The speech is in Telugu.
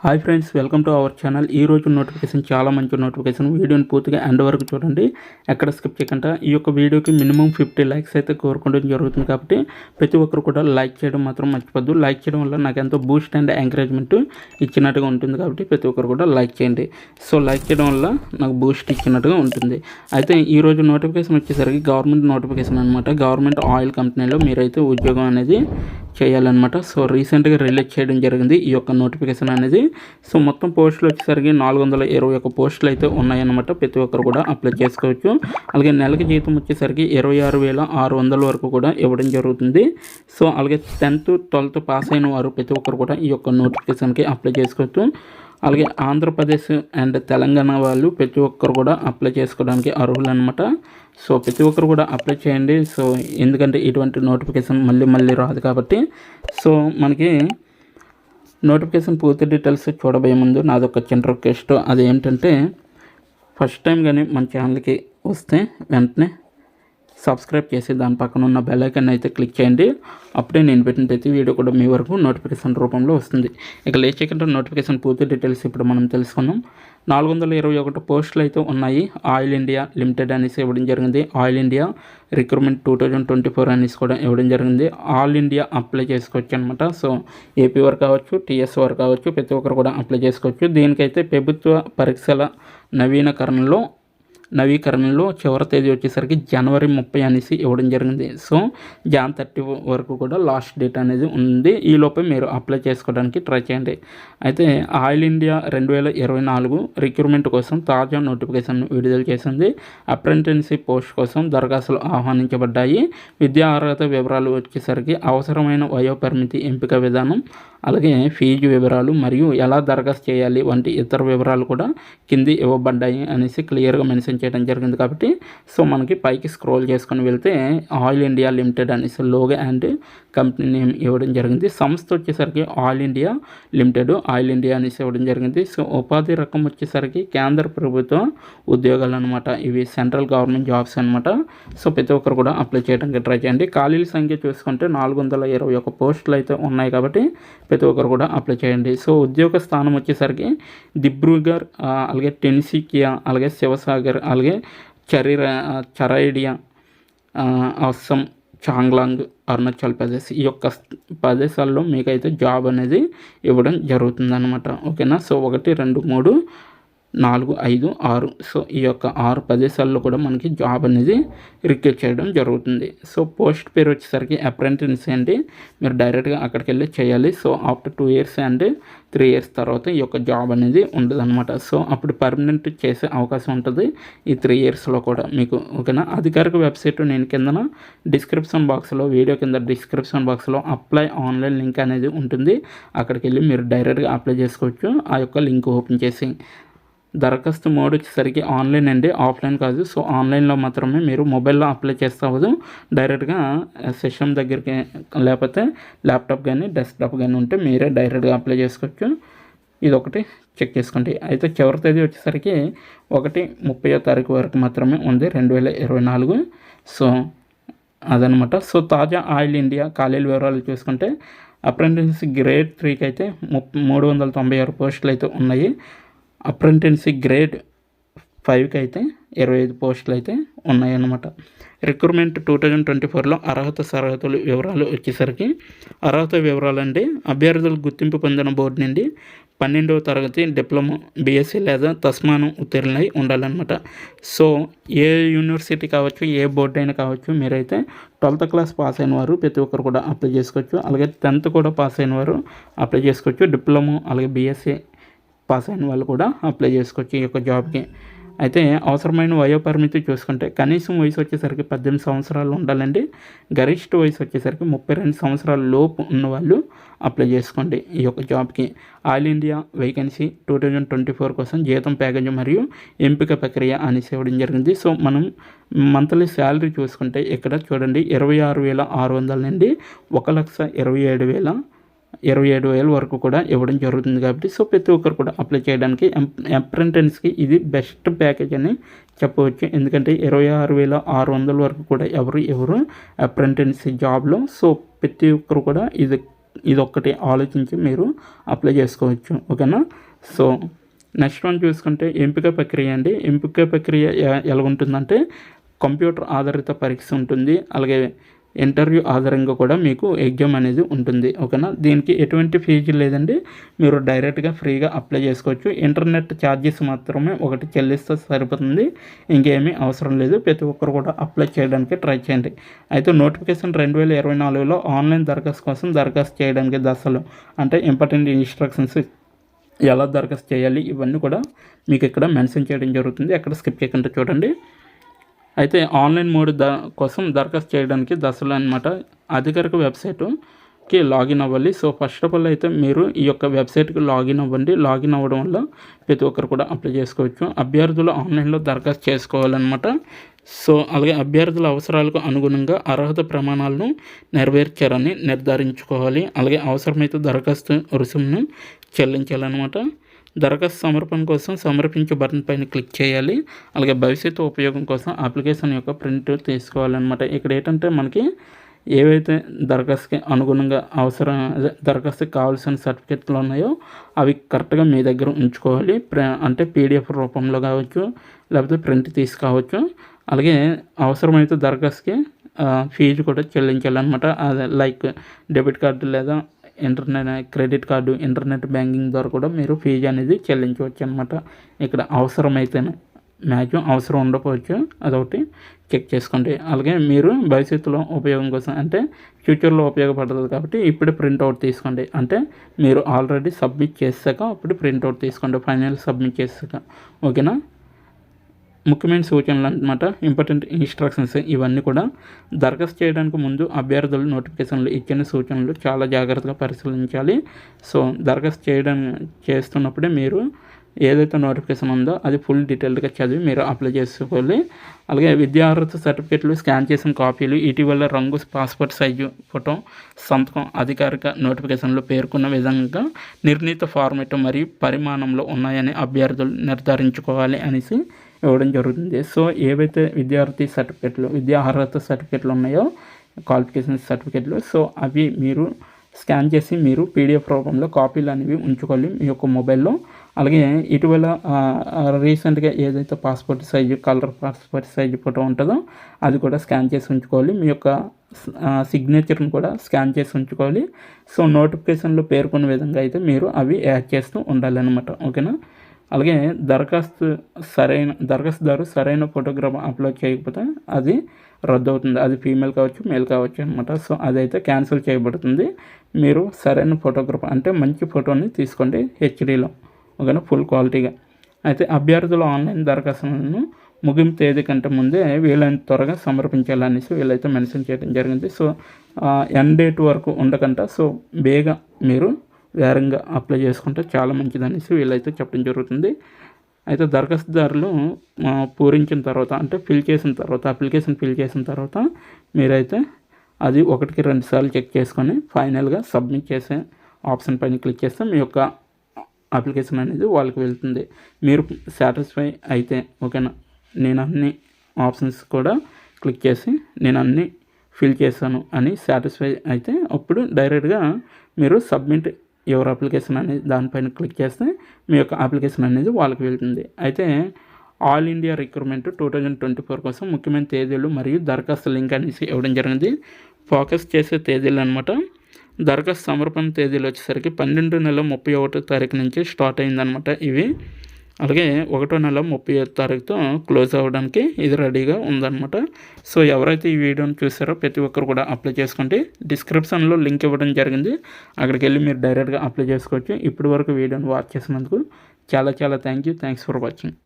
Hi friends, welcome to our channel. ఈ రోజు నోటిఫికేషన్ చాలా మంచి నోటిఫికేషన్. వీడియోని పూర్తిగా ఎండ్ వరకు చూడండి, ఎక్కడ స్కిప్ చేయకుండా. ఈ యొక్క వీడియోకి మినిమం 50 లైక్స్ అయితే కోరుకోవడం జరుగుతుంది కాబట్టి ప్రతి ఒక్కరు కూడా లైక్ చేయడం మాత్రం మర్చిపోద్దు. లైక్ చేయడం వల్ల నాకు ఎంతో బూస్ట్ అండ్ ఎంకరేజ్మెంట్ ఇచ్చినట్టుగా ఉంటుంది కాబట్టి ప్రతి ఒక్కరు కూడా లైక్ చేయండి. సో లైక్ చేయడం వల్ల నాకు బూస్ట్ ఇచ్చినట్టుగా ఉంటుంది. అయితే ఈరోజు నోటిఫికేషన్ వచ్చేసరికి గవర్నమెంట్ నోటిఫికేషన్ అనమాట. గవర్నమెంట్ ఆయిల్ కంపెనీలో మీరైతే ఉద్యోగం అనేది చేయాలన్నమాట. సో రీసెంట్గా రిలీజ్ చేయడం జరిగింది ఈ యొక్క నోటిఫికేషన్ అనేది. సో మొత్తం పోస్టులు వచ్చేసరికి 421 పోస్టులు అయితే ఉన్నాయన్నమాట. ప్రతి ఒక్కరు కూడా అప్లై చేసుకోవచ్చు. అలాగే నెలకి జీతం వచ్చేసరికి 26,600 వరకు కూడా ఇవ్వడం జరుగుతుంది. సో అలాగే 10th 12th పాస్ అయిన వారు ప్రతి ఒక్కరు కూడా ఈ యొక్క నోటిఫికేషన్కి అప్లై చేసుకోవచ్చు. అలాగే ఆంధ్రప్రదేశ్ అండ్ తెలంగాణ వాళ్ళు ప్రతి ఒక్కరు కూడా అప్లై చేసుకోవడానికి అర్హులు అనమాట. సో ప్రతి ఒక్కరు కూడా అప్లై చేయండి. సో ఎందుకంటే ఇటువంటి నోటిఫికేషన్ మళ్ళీ రాదు కాబట్టి. సో మనకి నోటిఫికేషన్ పూర్తి డీటెయిల్స్ చూడబోయే ముందు నాదొక చిన్న రిక్వెస్ట్. అదేంటంటే ఫస్ట్ టైం కానీ మన ఛానల్కి వస్తే వెంటనే సబ్స్క్రైబ్ చేసి దాని పక్కన ఉన్న బెల్ ఐకాన్ అయితే క్లిక్ చేయండి. అప్పుడే నేను పెట్టిన ప్రతి వీడియో కూడా మీ వరకు నోటిఫికేషన్ రూపంలో వస్తుంది. ఇక లేచేకంటే నోటిఫికేషన్ పూర్తి డీటెయిల్స్ ఇప్పుడు మనం తెలుసుకున్నాం. 421 పోస్టులు అయితే ఉన్నాయి. ఆయిల్ ఇండియా లిమిటెడ్ అనేసి ఇవ్వడం జరిగింది. ఆయిల్ ఇండియా రిక్రూట్మెంట్ 2024 అనేసి కూడా ఇవ్వడం జరిగింది. ఆల్ ఇండియా అప్లై చేసుకోవచ్చు అనమాట. సో ఏపీ వారు కావచ్చు, టీఎస్ వారు కావచ్చు, ప్రతి ఒక్కరు కూడా అప్లై చేసుకోవచ్చు. దీనికైతే ప్రభుత్వ పరీక్షల నవీకరణలో చివరి తేదీ వచ్చేసరికి జనవరి 30 అనేసి ఇవ్వడం జరిగింది. సో Jan 30 వరకు కూడా లాస్ట్ డేట్ అనేది ఉంది. ఈలోపే మీరు అప్లై చేసుకోవడానికి ట్రై చేయండి. అయితే ఆయిల్ ఇండియా 2024 రిక్రూట్మెంట్ కోసం తాజా నోటిఫికేషన్ విడుదల చేసింది. అప్రెంటిస్షిప్ పోస్ట్ కోసం దరఖాస్తులు ఆహ్వానించబడ్డాయి. విద్యా అర్హత వివరాలు వచ్చేసరికి అవసరమైన వయోపరిమితి, ఎంపిక విధానం, అలాగే ఫీజు వివరాలు మరియు ఎలా దరఖాస్తు చేయాలి వంటి ఇతర వివరాలు కూడా కింది ఇవ్వబడ్డాయి అనేసి క్లియర్గా మెన్షన్ చేయడం జరిగింది. కాబట్టి సో మనకి పైకి స్క్రోల్ చేసుకొని వెళ్తే ఆయిల్ ఇండియా లిమిటెడ్ అనేసి లోగో అండ్ కంపెనీ నేమ్ ఇవ్వడం జరిగింది. సంస్థ వచ్చేసరికి oil India limited, oil India అనేసి ఇవ్వడం జరిగింది. సో ఉపాధి రకం వచ్చేసరికి కేంద్ర ప్రభుత్వ ఉద్యోగాలు అనమాట. ఇవి సెంట్రల్ గవర్నమెంట్ జాబ్స్ అనమాట. సో ప్రతి ఒక్కరు కూడా అప్లై చేయడానికి ట్రై చేయండి. ఖాళీల సంఖ్య చూసుకుంటే 421 పోస్టులు అయితే ఉన్నాయి కాబట్టి ప్రతి ఒక్కరు కూడా అప్లై చేయండి. సో ఉద్యోగ స్థానం వచ్చేసరికి దిబ్రూగర్, అలాగే టెన్సికియా, అలాగే శివసాగర్, అలాగే చరైడియా, అస్సాం, చాంగ్లాంగ్, అరుణాచల్ ప్రదేశ్ ఈ యొక్క ప్రదేశాల్లో మీకైతే జాబ్ అనేది ఇవ్వడం జరుగుతుందన్నమాట. ఓకేనా. సో 1 2 3 4 5 6 సో ఈ యొక్క 6 ప్రదేశాల్లో కూడా మనకి జాబ్ అనేది రిక్రూట్ చేయడం జరుగుతుంది. సో పోస్ట్ పేరు వచ్చేసరికి అప్రెంటిస్ అండి. మీరు డైరెక్ట్గా అక్కడికి వెళ్ళి చేయాలి. So after 2 years and 3 years తర్వాత ఈ యొక్క జాబ్ అనేది ఉండదు అనమాట. సో అప్పుడు పర్మనెంట్ చేసే అవకాశం ఉంటుంది ఈ 3 yearsలో కూడా మీకు. ఓకేనా. అధికారిక వెబ్సైట్ నేను కిందన డిస్క్రిప్షన్ బాక్స్లో, వీడియో కింద డిస్క్రిప్షన్ బాక్స్లో అప్లై ఆన్లైన్ లింక్ అనేది ఉంటుంది. అక్కడికి వెళ్ళి మీరు డైరెక్ట్గా అప్లై చేసుకోవచ్చు ఆ యొక్క లింక్ ఓపెన్ చేసి. దరఖాస్తు మోడ్ వచ్చేసరికి ఆన్లైన్ అండి, ఆఫ్లైన్ కాదు. సో ఆన్లైన్లో మాత్రమే మీరు మొబైల్లో అప్లై చేస్తావు. డైరెక్ట్గా సిస్టమ్ దగ్గరికి లేకపోతే ల్యాప్టాప్ కానీ డెస్క్టాప్ కానీ ఉంటే మీరే డైరెక్ట్గా అప్లై చేసుకోవచ్చు. ఇది ఒకటి చెక్ చేసుకోండి. అయితే చివరి తేదీ వచ్చేసరికి 1/30 వరకు మాత్రమే ఉంది 2024. సో అదనమాట. సో తాజా ఆయిల్ ఇండియా ఖాళీల వివరాలు చూసుకుంటే అప్రెంటిస్ గ్రేడ్ 3కి అయితే 396 పోస్టులు అయితే ఉన్నాయి. అప్రెంటిస్ గ్రేడ్ 5కి అయితే 25 పోస్టులు అయితే ఉన్నాయన్నమాట. రిక్రూట్మెంట్ 2024లో అర్హత సర్హతలు వివరాలు వచ్చేసరికి అర్హత వివరాలు అంటే అభ్యర్థులు గుర్తింపు పొందిన బోర్డు నుండి 12వ తరగతి డిప్లొమా, బీఎస్సీ లేదా తస్మానం ఉత్తీర్ణులై ఉండాలన్నమాట. సో ఏ యూనివర్సిటీ కావచ్చు, ఏ బోర్డు అయినా కావచ్చు, మీరైతే 12th క్లాస్ పాస్ అయిన వారు ప్రతి ఒక్కరు కూడా అప్లై చేసుకోవచ్చు. అలాగే 10th కూడా పాస్ అయిన వారు అప్లై చేసుకోవచ్చు. డిప్లొమా అలాగే బీఎస్సీ పాస్ అయిన వాళ్ళు కూడా అప్లై చేసుకోవచ్చు ఈ యొక్క జాబ్కి. అయితే అవసరమైన వయోపరిమితి చూసుకుంటే కనీసం వయసు వచ్చేసరికి 18 సంవత్సరాలు ఉండాలండి. గరిష్ట వయసు వచ్చేసరికి 32 సంవత్సరాల లోపు ఉన్నవాళ్ళు అప్లై చేసుకోండి ఈ యొక్క జాబ్కి. ఆల్ ఇండియా వేకెన్సీ 2024 కోసం జీతం ప్యాకేజ్ మరియు ఎంపిక ప్రక్రియ అనేసి ఇవ్వడం జరిగింది. సో మనం మంత్లీ శాలరీ చూసుకుంటే ఇక్కడ చూడండి 26,600 నుండి 1,27,000 వరకు కూడా ఇవ్వడం జరుగుతుంది కాబట్టి సో ప్రతి ఒక్కరు కూడా అప్లై చేయడానికి అప్రెంటిస్కి ఇది బెస్ట్ ప్యాకేజ్ అని చెప్పవచ్చు. ఎందుకంటే 26,600 వరకు కూడా ఎవరు అప్రెంటిస్ జాబ్లో. సో ప్రతి ఒక్కరు కూడా ఇది ఇదొక్కటి ఆలోచించి మీరు అప్లై చేసుకోవచ్చు. ఓకేనా. సో నెక్స్ట్ వన్ చూసుకుంటే ఎంపిక ప్రక్రియ అండి. ఎంపిక ప్రక్రియ ఎలా ఉంటుందంటే కంప్యూటర్ ఆధారిత పరీక్ష ఉంటుంది. అలాగే ఇంటర్వ్యూ ఆధారంగా కూడా మీకు ఎగ్జామ్ అనేది ఉంటుంది. ఓకేనా. దీనికి ఎటువంటి ఫీజు లేదండి. మీరు డైరెక్ట్గా ఫ్రీగా అప్లై చేసుకోవచ్చు. ఇంటర్నెట్ ఛార్జెస్ మాత్రమే ఒకటి చెల్లిస్తే సరిపోతుంది, ఇంకేమీ అవసరం లేదు. ప్రతి ఒక్కరు కూడా అప్లై చేయడానికి ట్రై చేయండి. అయితే నోటిఫికేషన్ 2024లో ఆన్లైన్ దరఖాస్తు కోసం దరఖాస్తు చేయడానికి దశలు అంటే ఇంపార్టెంట్ ఇన్స్ట్రక్షన్స్ ఎలా దరఖాస్తు చేయాలి ఇవన్నీ కూడా మీకు ఇక్కడ మెన్షన్ చేయడం జరుగుతుంది. ఎక్కడ స్కిప్ చేయకుండా చూడండి. అయితే ఆన్లైన్ మోడ్ కోసం దరఖాస్తు చేయడానికి దశలు అనమాట. అధికారిక వెబ్సైట్కి లాగిన్ అవ్వాలి. సో ఫస్ట్ ఆఫ్ ఆల్ అయితే మీరు ఈ యొక్క వెబ్సైట్కి లాగిన్ అవ్వండి. లాగిన్ అవ్వడం వల్ల ప్రతి ఒక్కరు కూడా అప్లై చేసుకోవచ్చు. అభ్యర్థులు ఆన్లైన్లో దరఖాస్తు చేసుకోవాలన్నమాట. సో అలాగే అభ్యర్థుల అవసరాలకు అనుగుణంగా అర్హత ప్రమాణాలను నెరవేర్చారని నిర్ధారించుకోవాలి. అలాగే అవసరమైతే దరఖాస్తు రుసుమును చెల్లించాలన్నమాట. దరఖాస్తు సమర్పణ కోసం సమర్పించే బటన్ పైన క్లిక్ చేయాలి. అలాగే భవిష్యత్తు ఉపయోగం కోసం అప్లికేషన్ యొక్క ప్రింట్ తీసుకోవాలన్నమాట. ఇక్కడ ఏంటంటే మనకి ఏవైతే దరఖాస్తుకి అనుగుణంగా దరఖాస్తుకి కావాల్సిన సర్టిఫికెట్లు ఉన్నాయో అవి కరెక్ట్గా మీ దగ్గర ఉంచుకోవాలి. అంటే పీడిఎఫ్ రూపంలో కావచ్చు, లేకపోతే ప్రింట్ తీసుకోవచ్చు. అలాగే అవసరమైతే దరఖాస్తుకి ఫీజు కూడా చెల్లించాలన్నమాట. అదే లైక్ డెబిట్ కార్డు లేదా క్రెడిట్ కార్డు, ఇంటర్నెట్ బ్యాంకింగ్ ద్వారా కూడా మీరు ఫీజు అనేది చెల్లించవచ్చు అనమాట. ఇక్కడ అవసరమైతేనే, మ్యాక్సిమం అవసరం ఉండకపోవచ్చు, అదొకటి చెక్ చేసుకోండి. అలాగే మీరు భవిష్యత్తులో ఉపయోగం కోసం అంటే ఫ్యూచర్లో ఉపయోగపడుతుంది కాబట్టి ఇప్పుడే ప్రింట్అవుట్ తీసుకోండి. అంటే మీరు ఆల్రెడీ సబ్మిట్ చేశాక అప్పుడు ప్రింట్అవుట్ తీసుకోండి, ఫైనల్ సబ్మిట్ చేశాక. ఓకేనా. ముఖ్యమైన సూచనలు అనమాట, ఇంపార్టెంట్ ఇన్స్ట్రక్షన్స్ ఇవన్నీ కూడా దరఖాస్తు చేయడానికి ముందు అభ్యర్థులు నోటిఫికేషన్లు ఇచ్చిన సూచనలు చాలా జాగ్రత్తగా పరిశీలించాలి. సో దరఖాస్తు చేస్తున్నప్పుడే మీరు ఏదైతే నోటిఫికేషన్ ఉందో అది ఫుల్ డీటెయిల్డ్గా చదివి మీరు అప్లై చేసుకోవాలి. అలాగే విద్యార్హత సర్టిఫికేట్లు స్కాన్ చేసిన కాపీలు, ఇటీవల రంగు పాస్పోర్ట్ సైజు ఫోటో, సంతకం అధికారిక నోటిఫికేషన్లో పేర్కొన్న విధంగా నిర్ణీత ఫార్మాట్ మరియు పరిమాణంలో ఉన్నాయని అభ్యర్థులు నిర్ధారించుకోవాలి అనేసి ఇవ్వడం జరుగుతుంది. సో ఏవైతే విద్యా అర్హత సర్టిఫికెట్లు ఉన్నాయో, క్వాలిఫికేషన్ సర్టిఫికెట్లు, సో అవి మీరు స్కాన్ చేసి మీరు పీడిఎఫ్ రూపంలో కాపీలు అనేవి ఉంచుకోవాలి మీ యొక్క మొబైల్లో. అలాగే ఇటీవల రీసెంట్గా ఏదైతే passport size colour passport size photo ఉంటుందో అది కూడా స్కాన్ చేసి ఉంచుకోవాలి. మీ యొక్క సిగ్నేచర్ని కూడా స్కాన్ చేసి ఉంచుకోవాలి. సో నోటిఫికేషన్లో పేర్కొన్న విధంగా అయితే మీరు అవి యాడ్ చేస్తూ ఉండాలన్నమాట. ఓకేనా. అలాగే దరఖాస్తుదారు సరైన ఫోటోగ్రాఫ్ అప్లోడ్ చేయకపోతే అది రద్దు అవుతుంది. అది ఫీమేల్ కావచ్చు, మేల్ కావచ్చు అనమాట. సో అదైతే క్యాన్సిల్ చేయబడుతుంది. మీరు సరైన ఫోటోగ్రాఫ్ అంటే మంచి ఫోటోని తీసుకోండి, హెచ్డీలో. ఓకేనా, ఫుల్ క్వాలిటీగా. అయితే అభ్యర్థులు ఆన్లైన్ దరఖాస్తులను ముగింపు తేదీ కంటే ముందే వీలైనంత త్వరగా సమర్పించాలనేసి వీళ్ళైతే మెన్షన్ చేయడం జరిగింది. సో ఎండ్ డేట్ వరకు ఉండకుండా సో బేగా మీరు వేరంగా అప్లై చేసుకుంటే చాలా మంచిదనేసి వీళ్ళైతే చెప్పడం జరుగుతుంది. అయితే దరఖాస్తుదారులు పూరించిన తర్వాత అంటే అప్లికేషన్ ఫిల్ చేసిన తర్వాత మీరైతే అది 1కి 2 సార్లు చెక్ చేసుకొని ఫైనల్గా సబ్మిట్ చేసే ఆప్షన్ పైన క్లిక్ చేస్తే మీ యొక్క అప్లికేషన్ అనేది వాళ్ళకి వెళ్తుంది. మీరు సాటిస్ఫై అయితే ఓకేనా, నేను అన్ని ఆప్షన్స్ కూడా క్లిక్ చేసి నేను అన్నీ ఫిల్ చేశాను అని సాటిస్ఫై అయితే అప్పుడు డైరెక్ట్గా మీరు సబ్మిట్ యువర్ అప్లికేషన్ అనేది దానిపైన క్లిక్ చేస్తే మీ యొక్క అప్లికేషన్ అనేది వాళ్ళకి వెళ్తుంది. అయితే ఆల్ ఇండియా రిక్రూట్మెంట్ 2024 కోసం ముఖ్యమైన తేదీలు మరియు దరఖాస్తు లింక్ అనేసి ఇవ్వడం జరిగింది. ఫోకస్ చేసే తేదీలు అనమాట. దరఖాస్తు సమర్పణ తేదీలు వచ్చేసరికి 12/31 నుంచి స్టార్ట్ అయిందనమాట ఇవి. అలాగే 1/30 క్లోజ్ అవ్వడానికి ఇది రెడీగా ఉందన్నమాట. సో ఎవరైతే ఈ వీడియోని చూసారో ప్రతి ఒక్కరు కూడా అప్లై చేసుకోండి. డిస్క్రిప్షన్లో లింక్ ఇవ్వడం జరిగింది, అక్కడికి వెళ్ళి మీరు డైరెక్ట్గా అప్లై చేసుకోవచ్చు. ఇప్పటి వరకు వీడియోని వాచ్ చేసినందుకు చాలా థ్యాంక్స్ ఫర్ వాచింగ్.